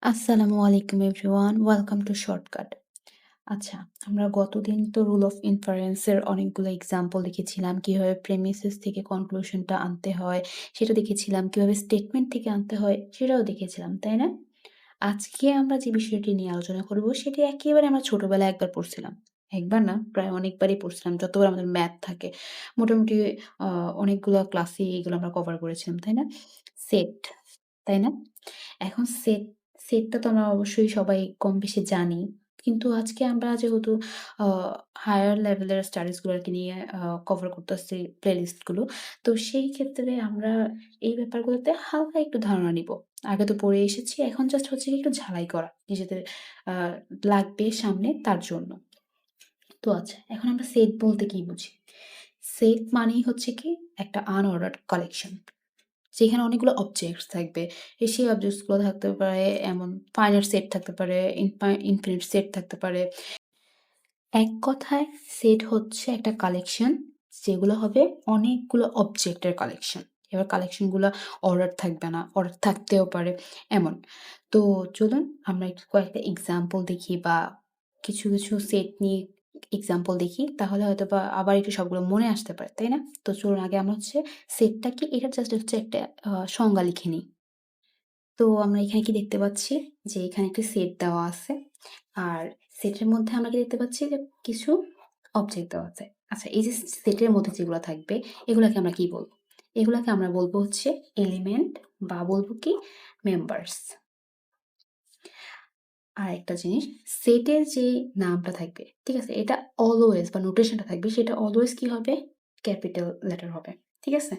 আসসালামু আলাইকুম everyone, welcome to shortcut. আচ্ছা, আমরা গতদিন তো রুল অফ ইনফারেন্স এর অনেকগুলো এক্সাম্পল দেখেছিলাম। কিভাবে প্রেমিসেস থেকে কনক্লুশনটা আনতে হয় সেটা দেখেছিলাম। কিভাবে স্টেটমেন্ট থেকে আনতে হয় সেটাও দেখেছিলাম, তাই না? আজকে আমরা যে বিষয়টি নিয়ে আলোচনা করব সেটি একেবারে আমরা ছোটবেলায় একবার পড়ছিলাম। একবার না, প্রায় অনেকবারই পড়ছিলাম। যতবার আমাদের ম্যাথ থাকে। মোটামুটি আ অনেকগুলা ক্লাসেই এগুলো আমরা কভার করেছিলাম, তাই না? সেট, তাই না? এখন সেটটা তো আমরা অবশ্যই সবাই কম বেশি জানি। কিন্তু আজকে আমরা যেহেতু আ হায়ার লেভেলের স্টাডিজ গুলোকে নিয়ে কভার করতেছি প্লেলিস্ট গুলো। তো সেই ক্ষেত্রে আমরা এই ব্যাপারগুলোতে হালকা একটু ধারণা নিবো। আগে তো পড়ে এসেছি। এখন জাস্ট হচ্ছে গিয়ে একটু ঝালাই করা। নিজেদের আ লাগবে সামনে তার জন্য। তো আচ্ছা, এখন আমরা সেট বলতে কি বুঝি? সেট মানেই হচ্ছে কি একটা আনঅর্ডারড কালেকশন। যেখানে অনেকগুলো অবজেক্টস থাকবে। সেই অবজেক্টস গুলো থাকতে পারে এমন ফাইনাইট সেট থাকতে পারে, ইনফিনিট সেট থাকতে পারে। এক কথায় সেট হচ্ছে একটা কালেকশন যেগুলো হবে অনেকগুলো অবজেক্টের কালেকশন। এবার কালেকশন গুলা অর্ডার থাকবে না, অর্ডার থাকতেও পারে এমন। তো চলুন আমরা একটু কয়েকটা এক্সাম্পল দেখি বা কিছু সেট নিয়ে এক্সাম্পল দেখি। তাহলে হয়তোবা আবার একটু সবগুলো মনে আসতে পারে, তাই না? তো চলুন আগে আমরা হচ্ছে সেটটা কি এটা জাস্ট হচ্ছে একটা সংজ্ঞা লিখে নিই। তো আমরা এখানে কি দেখতে পাচ্ছি যে এখানে একটি সেট দেওয়া আছে। আর সেটের মধ্যে আমরা কি দেখতে পাচ্ছি যে কিছু অবজেক্ট দেওয়া আছে। আচ্ছা, এই যে সেটের মধ্যে যেগুলা থাকবে এগুলাকে আমরা কি বলব? এগুলাকে আমরা বলব হচ্ছে এলিমেন্ট বা বলব কি মেম্বার্স। আরেকটা জিনিস, সেটের যে নামটা থাকবে, ঠিক আছে? এটা অলওয়েজ বা নোটেশনটা থাকবে সেটা অলওয়েজ কি হবে? ক্যাপিটাল লেটার হবে। ঠিক আছে?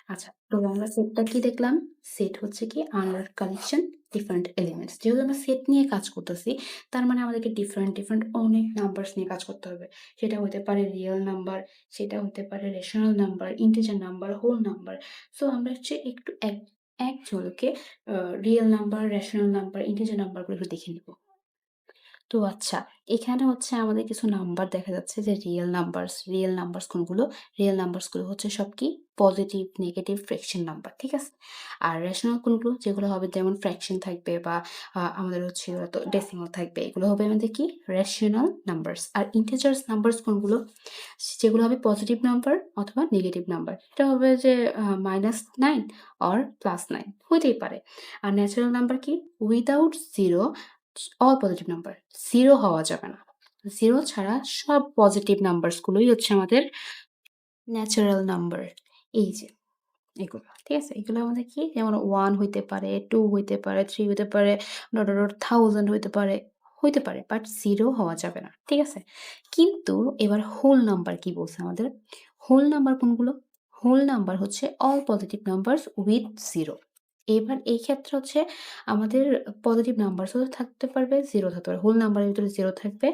আচ্ছা, তো আমরা সেটটা কি দেখলাম? সেট হচ্ছে কি আনার কালেকশন ডিফারেন্ট এলিমেন্টস। যেহেতু আমরা সেট নিয়ে কাজ করতেছি, তার মানে আমাদেরকে ডিফারেন্ট অনেক নাম্বারস নিয়ে কাজ করতে হবে। সেটা হতে পারে রিয়েল নাম্বার, সেটা হতে পারে rational number, integer number, whole number. So আমরা হচ্ছে একটু এক ঝলকে real number, rational number, integer নাম্বারগুলো একটু দেখে নিব। তো আচ্ছা, এখানে হচ্ছে আমাদের কিছু নাম্বার দেখা যাচ্ছে যে রিয়েল নাম্বারস কোনগুলো? রিয়েল নাম্বারস গুলো হচ্ছে সব কি? Positive, negative, fraction number. ঠিক আছে? আর রেশনাল কোনগুলো? যেগুলো হবে যেমন ফ্র্যাকশন থাকবে বা আমাদের হচ্ছে হয়তো ডেসিমাল থাকবে। এগুলো হবে আমাদের কি? Rational numbers. আর ইন্টিজারস নাম্বারস কোনগুলো? যেগুলো হবে পজিটিভ নাম্বার অথবা নেগেটিভ নাম্বার। এটা হবে যে -9 অর +9 হইতেই পারে। আর ন্যাচারাল নাম্বার কি? Without 0 all positive number. 0 হওয়া যাবে না। 0 ছাড়া সব পজিটিভ নাম্বারস গুলোই হচ্ছে আমাদের ন্যাচারাল নাম্বার। এই যে এগুলো। ঠিক আছে? এগুলো আমাদের কি? যেমন 1 হইতে পারে, 2 হইতে পারে, 3 হইতে পারে, ডট, ডট, ডট 1000 হইতে পারে। বাট 0 হওয়া যাবে না। ঠিক আছে? কিন্তু এবার হোল নাম্বার কি বলছে আমাদের? হোল নাম্বার কোনগুলো? হোল নাম্বার হচ্ছে অল পজিটিভ নাম্বারস উইথ 0। এবার এই ক্ষেত্রে হচ্ছে আমাদের পজিটিভ নাম্বারসও থাকতে পারবে, 0 থাকতে পারে। হোল নাম্বারের ভিতরে 0 থাকবে,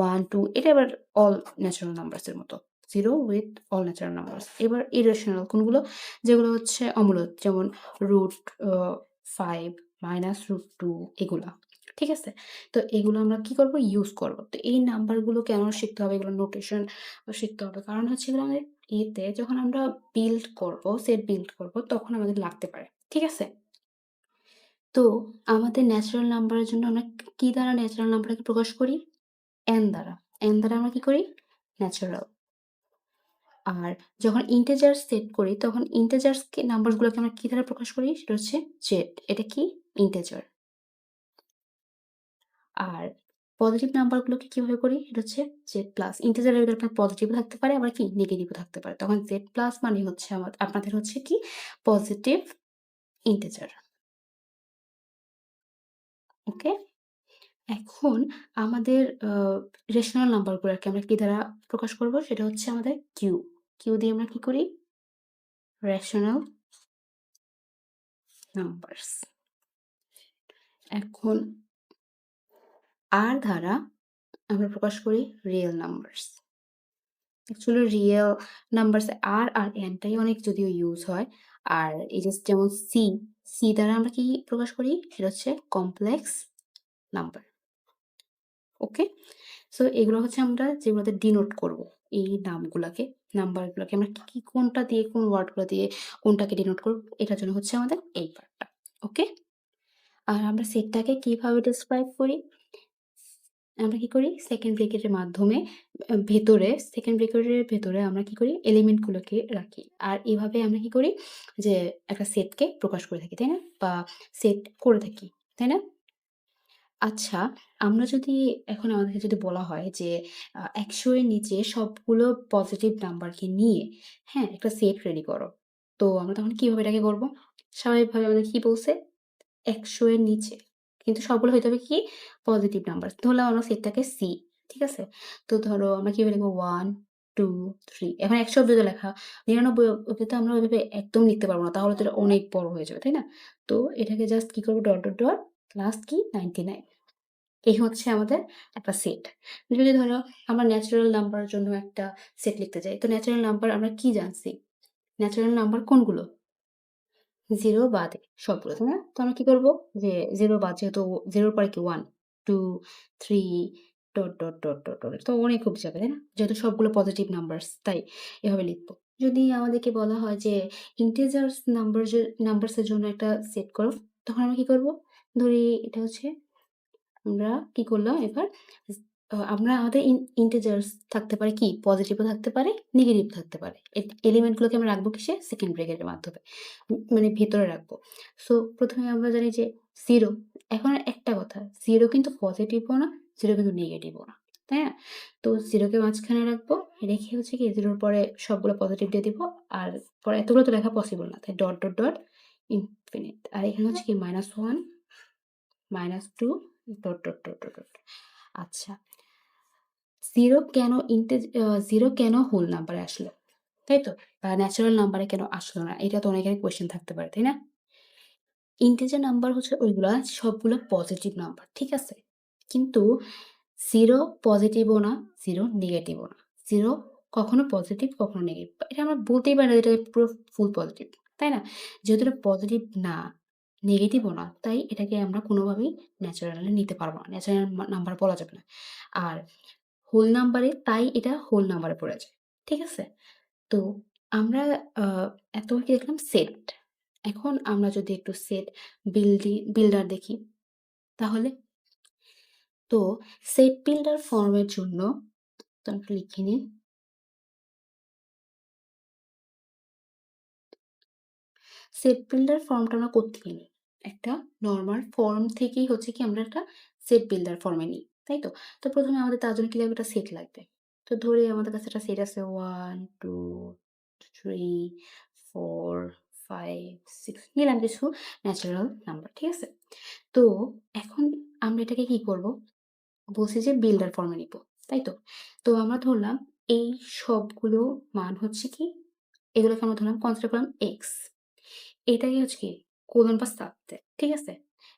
1, 2 এটা এবার অল ন্যাচারাল নাম্বারস এর মতো। 0 উইথ অল ন্যাচারাল নাম্বারস। এবার ইরেশনাল কোনগুলো? যেগুলো হচ্ছে অমূলদ যেমন রুট আ 5 মাইনাস রুট 2 এগুলা। ঠিক আছে? তো এগুলো আমরা কি করব? ইউজ করব। তো এই নাম্বারগুলো কেন শিখতে হবে? এগুলোর নোটেশন শিখতে হবে। কারণ হচ্ছে এগুলো আমাদের ইতে যখন আমরা বিল্ড করব, সেট বিল্ড করব তখন আমাদের লাগতে পারে। ঠিক আছে? তো আমাদের ন্যাচারাল নাম্বারের জন্য আমরা কি দ্বারা ন্যাচারাল নাম্বারটাকে প্রকাশ করি? n দ্বারা। n দ্বারা আমরা কি করি? ন্যাচারাল। আর যখন ইন্টিজার সেট করি তখন নাম্বারস গুলোকে আমরা কি দ্বারা প্রকাশ করি? সেটা হচ্ছে জেড। এটা কি? ইন্টিজার। আর পজিটিভ নাম্বারগুলোকে কিভাবে করি? এটা হচ্ছে জেড প্লাস। ইন্টিজারের ভিতরে আপনার পজিটিভও থাকতে পারে আবার কি? নেগেটিভও থাকতে পারে। তখন জেড প্লাস মানে হচ্ছে আপনাদের হচ্ছে কি? Positive integer. ওকে? এখন আমাদের রেশনাল নাম্বারগুলোকে আমরা কি দ্বারা প্রকাশ করব? সেটা হচ্ছে আমাদের কিউ। কিউ দিয়ে আমরা কি করি? Rational numbers. এখন আর দ্বারা আমরা প্রকাশ করি real numbers. Actually real numbers আর এন টাই অনেক যদিও ইউজ হয়। আর এই যে যেমন সি দ্বারা আমরা কি প্রকাশ করি? সেটা হচ্ছে কমপ্লেক্স নাম্বার। ওকে? সো এগুলো হচ্ছে আমরা যেগুলোতে ডিনোট করব। এই নাম্বারগুলোকে আমরা কি কোনটা দিয়ে কোন ওয়ার্ডগুলো দিয়ে কোনটাকে ডিনোট করব এটার জন্য হচ্ছে আমাদের এই পার্টটা। ওকে? আর আমরা সেটটাকে কিভাবে ডেসক্রাইব করি? আমরা কি করি? সেকেন্ড ব্র্যাকেটের মাধ্যমে সেকেন্ড ব্র্যাকেটের ভেতরে আমরা কি করি? এলিমেন্ট গুলোকে রাখি। আর এভাবে আমরা কি করি? যে একটা সেটকে প্রকাশ করে থাকি, তাই না? বা সেট করে থাকি, তাই না? আচ্ছা, আমরা যদি এখন আমাদেরকে যদি বলা হয় যে ১০০ এর নিচে সবগুলো পজিটিভ নাম্বারকে নিয়ে, হ্যাঁ? একটা সেট রেডি করো। তো আমরা তখন কিভাবে এটাকে করব? স্বাভাবিকভাবে আমাদের কি বলছে? ১০০ এর নিচে। কিন্তু সবগুলো হইতে হবে কি? Positive number. ধরলাম আমরা সেটটাকে সি। ঠিক আছে? তো ধরো আমরা কিভাবে লিখব ১, ২, ৩ এখন ১০০ অব্দি তো লেখা। ৯৯ অব্দি তো আমরা ওইভাবে একদম লিখতে পারব না। তাহলে তো এটা অনেক বড় হয়ে যাবে, তাই না? তো এটাকে জাস্ট কি করব? ডট, ডট, ডট লাস্ট কি? 99 এই হচ্ছে আমাদের একটা সেট। যদি ধরো আমরা ন্যাচারাল নাম্বারের জন্য একটা সেট লিখতে চাই। তো ন্যাচারাল নাম্বার আমরা কি জানছি? ন্যাচারাল নাম্বার কোনগুলো? 0 বাদে সবগুলো, তাই না? তো আমরা কি করব? যে 0 বাদ যেহেতু 0 এর পরে কি 1, 2, 3 dot, dot, dot, dot, dot তো অনেক অব্দি যাবে, তাই না? যেহেতু সবগুলো পজিটিভ নাম্বারস তাই এভাবে লিখব। যদি আমাদেরকে বলা হয় যে ইন্টিজার্স নাম্বারস এর জন্য একটা সেট করো, তখন আমরা কি করব? ধরি এটা হচ্ছে আমরা কি করলাম এবার আমরা আমাদের ইন্টিজার্স থাকতে পারে কি? পজিটিভও থাকতে পারে, নেগেটিভ থাকতে পারে। এলিমেন্ট গুলোকে আমরা রাখবো কিসে? সেকেন্ড ব্র্যাকেটের মাধ্যমে। মানে ভেতরে রাখবো। সো ১ম এ আমরা জানি যে 0 এখন একটা কথা 0 কিন্তু পজিটিভও না, 0 কিন্তু নেগেটিভও না। তাই না? তো 0 কে মাঝখানে রাখবো। রেখে হচ্ছে কি 0 এর পরে সবগুলো পজিটিভ দিয়ে দিব। আর পরে এতগুলো তো লেখা পসিবল না। তাই ডট, ডট, ডট ইনফিনিট। আর এখানে হচ্ছে কি -1 -2 dot, dot, dot, dot, dot. আচ্ছা 0 কেন 0 কেন হোল নাম্বারে আসলো? তাই তো? বা ন্যাচারাল নাম্বারে কেন আসলো না? এটা তো অনেকেরই কোয়েশ্চেন থাকতে পারে, তাই না? ইন্টিজার নাম্বার হচ্ছে ওইগুলা সবগুলো পজিটিভ নাম্বার। ঠিক আছে? কিন্তু 0 পজিটিভও না, 0 নেগেটিভও না। 0 কখনো পজিটিভ, কখনো নেগেটিভ। এটা আমরা বলতেই পারি না যে এটা পুরো ফুল পজিটিভ। তাই না? যেহেতু এটা পজিটিভ না, নেগেটিভও না, তাই এটাকে আমরা কোনোভাবেই ন্যাচারালি নিতে পারব না। ন্যাচারাল নাম্বার বলা যাবে না। আর হোল নাম্বারে তাই এটা হোল নাম্বারে পড়ে যায়। ঠিক আছে? তো আমরা আ এতক্ষণ কি দেখলাম সেট। এখন আমরা যদি একটু সেট বিল্ডার দেখি তাহলে তো সেট বিল্ডার ফর্মের জন্য তো আমরা লিখে নিই। সেট বিল্ডার ফর্মটা আমরা কোত্থেকে নিই? একটা নরমাল ফর্ম থেকেই হচ্ছে কি আমরা একটা সেট বিল্ডার ফর্মে নিই। তাই তো? তো ১ম এ আমাদের তার জন্য কি লাগবে? একটা সেট লাগবে। তো ধরি আমাদের কাছে একটা সেট আছে 1, 2, 3, 4, 5, 6 নিলাম কিছু ন্যাচারাল নাম্বার। ঠিক আছে? তো এখন আমরা এটাকে কি করব? বলছি যে বিল্ডার ফর্মে নিব। তাই তো? তো আমরা ধরলাম এই সবগুলো মান হচ্ছে কি? এগুলোকে আমরা ধরলাম কনসিডার করলাম x এটাই হচ্ছে কি কোলন বা সাবসেট। ঠিক আছে?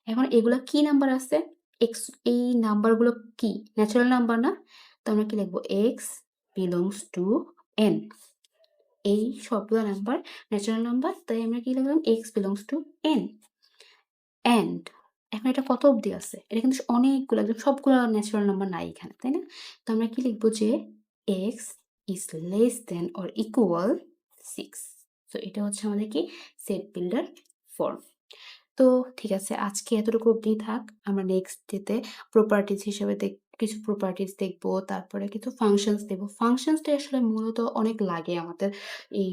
এখন এগুলা কি নাম্বার আছে? x এই নাম্বারগুলো কি? ন্যাচারাল নাম্বার না? তো আমরা কি লিখব? x belongs to n এই সবগুলো নাম্বার ন্যাচারাল নাম্বার। তাই আমরা কি লিখলাম? x belongs to n and এখন এটা কত অব্দি আছে? এটা কিন্তু অনেকগুলো একদম সবগুলো ন্যাচারাল নাম্বার নাই এখানে, তাই না? তো আমরা কি লিখব যে x is less than or equal 6 so এটা হচ্ছে আমাদের কি সেট বিল্ডার ফর্ম। তো ঠিক আছে আজকে এতটুকু অব্দি থাক। আমরা নেক্সট ডেতে প্রপার্টিজ হিসেবে কিছু প্রপার্টিজ দেখব। তারপরে কিছু ফাংশনস দেখব। ফাংশনসটা আসলে মূলত অনেক লাগে আমাদের এই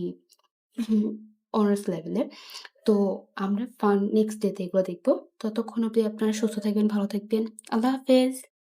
অনার্স লেভেলে। তো আমরা নেক্সট ডেতে এগুলো দেখব। ততক্ষণ অব্দি আপনারা সুস্থ থাকবেন, ভালো থাকবেন। আল্লাহ হাফেজ।